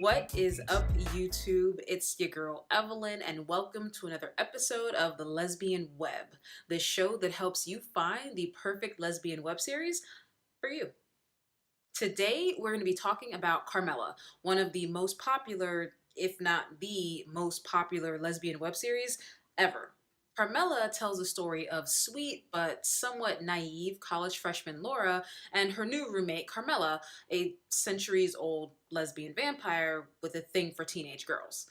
What is up, YouTube? It's your girl Evelyn, and welcome to another episode of the Lesbian Web, the show that helps you find the perfect lesbian web series for you. Today, we're going to be talking about Carmilla, one of the most popular, if not the most popular lesbian web series ever. Carmilla tells the story of sweet but somewhat naive college freshman Laura and her new roommate Carmilla, a centuries old lesbian vampire with a thing for teenage girls.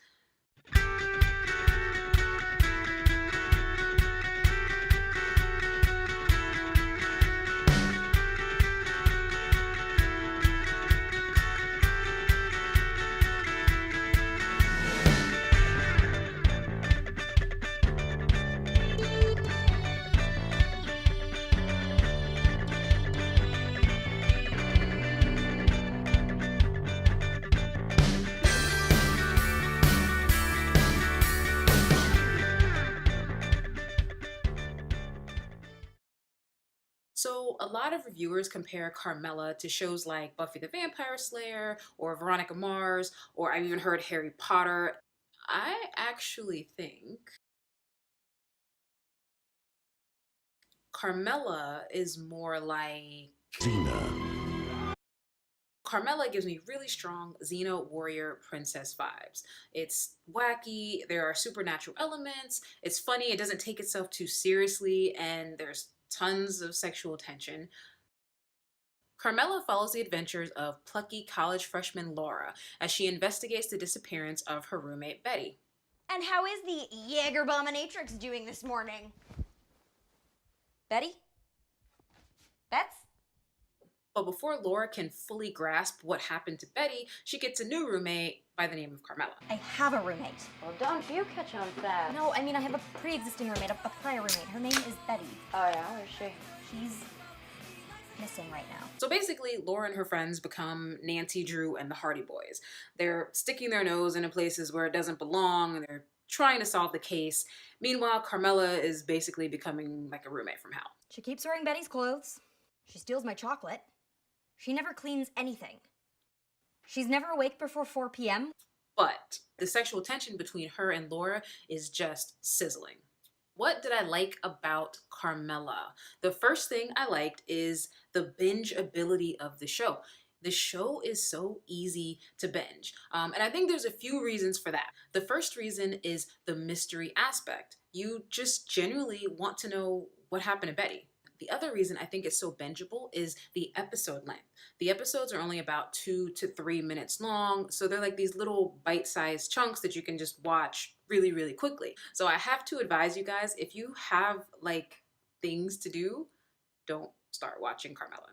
So, a lot of reviewers compare Carmilla to shows like Buffy the Vampire Slayer or Veronica Mars, or I've even heard Harry Potter. I actually think Carmilla is more like Carmilla gives me really strong Xena warrior princess vibes. It's wacky, there are supernatural elements, it's funny, it doesn't take itself too seriously, and there's tons of sexual tension. Carmilla follows the adventures of plucky college freshman Laura as she investigates the disappearance of her roommate Betty. And how is the Jägerbominatrix doing this morning? Betty? Bets? But before Laura can fully grasp what happened to Betty, she gets a new roommate by the name of Carmilla. I have a roommate. Well, don't you catch on fast. No, I mean I have a pre-existing roommate, a prior roommate. Her name is Betty. Oh yeah, where's she? She's missing right now. So basically, Laura and her friends become Nancy Drew and the Hardy Boys. They're sticking their nose into places where it doesn't belong, and they're trying to solve the case. Meanwhile, Carmilla is basically becoming like a roommate from hell. She keeps wearing Betty's clothes. She steals my chocolate. She never cleans anything. She's never awake before 4 p.m. But the sexual tension between her and Laura is just sizzling. What did I like about Carmilla? The first thing I liked is the binge ability of the show. The show is so easy to binge. And I think there's a few reasons for that. The first reason is the mystery aspect. You just genuinely want to know what happened to Betty. The other reason I think it's so bingeable is the episode length. The episodes are only about 2 to 3 minutes long, so they're like these little bite-sized chunks that you can just watch really, really quickly. So I have to advise you guys, if you have like things to do, don't start watching Carmilla.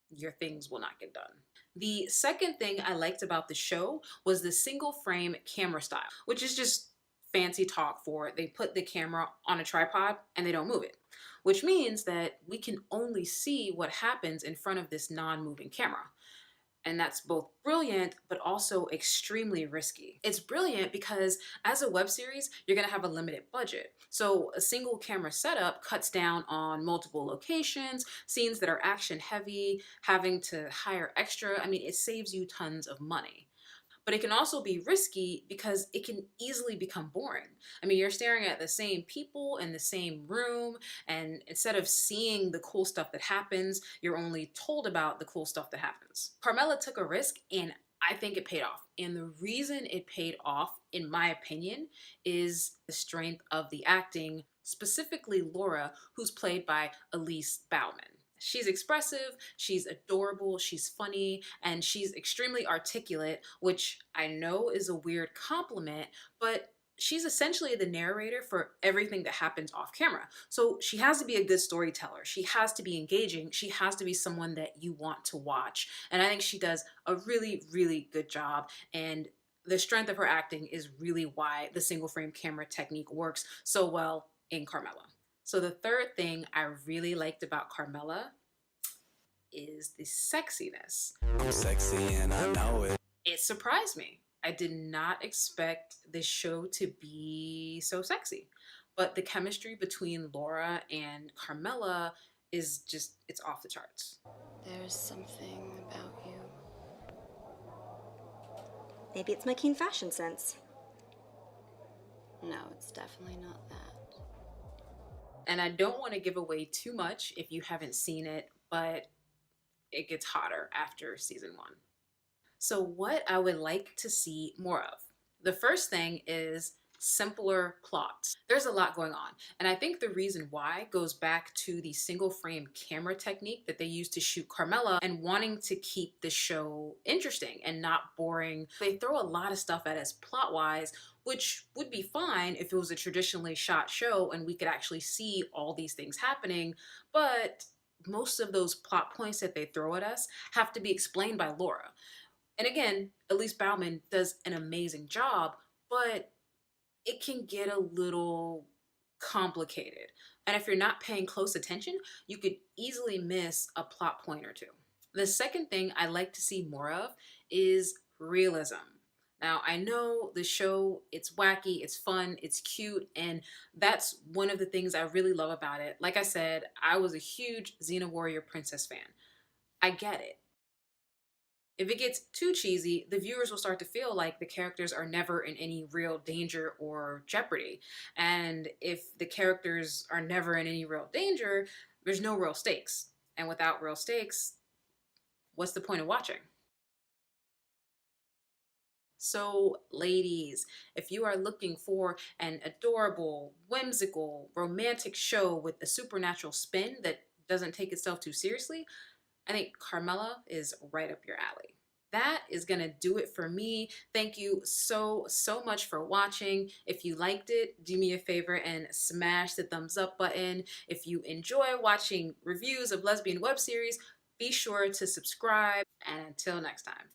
Your things will not get done. The second thing I liked about the show was the single frame camera style, which is just fancy talk for they put the camera on a tripod and they don't move it, which means that we can only see what happens in front of this non-moving camera. And that's both brilliant, but also extremely risky. It's brilliant because as a web series, you're gonna have a limited budget. So a single camera setup cuts down on multiple locations, scenes that are action heavy, having to hire extra. I mean, it saves you tons of money. But it can also be risky because it can easily become boring. I mean, you're staring at the same people in the same room, and instead of seeing the cool stuff that happens, you're only told about the cool stuff that happens. Carmilla took a risk, and I think it paid off. And the reason it paid off, in my opinion, is the strength of the acting, specifically Laura, who's played by Elise Bauman. She's expressive, she's adorable, she's funny, and she's extremely articulate, which I know is a weird compliment, but she's essentially the narrator for everything that happens off camera. So she has to be a good storyteller. She has to be engaging. She has to be someone that you want to watch. And I think she does a really, really good job. And the strength of her acting is really why the single frame camera technique works so well in Carmilla. So the third thing I really liked about Carmilla is the sexiness. I'm sexy and I know it. It surprised me. I did not expect this show to be so sexy. But the chemistry between Laura and Carmilla is just, it's off the charts. There's something about you Maybe it's my keen fashion sense. No, it's definitely not that. And I don't want to give away too much if you haven't seen it, but it gets hotter after season 1. So, what I would like to see more of. The first thing is simpler plots. There's a lot going on, and I think the reason why goes back to the single frame camera technique that they used to shoot Carmilla and wanting to keep the show interesting and not boring. They throw a lot of stuff at us plot wise, which would be fine if it was a traditionally shot show and we could actually see all these things happening, but most of those plot points that they throw at us have to be explained by Laura. And again, Elise Bauman does an amazing job, but it can get a little complicated. And if you're not paying close attention, you could easily miss a plot point or two. The second thing I like to see more of is realism. Now, I know the show, it's wacky, it's fun, it's cute, and that's one of the things I really love about it. Like I said, I was a huge Xena Warrior Princess fan. I get it. If it gets too cheesy, the viewers will start to feel like the characters are never in any real danger or jeopardy. And if the characters are never in any real danger, there's no real stakes. And without real stakes, what's the point of watching? So, ladies, if you are looking for an adorable, whimsical, romantic show with a supernatural spin that doesn't take itself too seriously, I think Carmilla is right up your alley. That is going to do it for me. Thank you so much for watching. If you liked it, do me a favor and smash the thumbs up button. If you enjoy watching reviews of lesbian web series, be sure to subscribe. And until next time.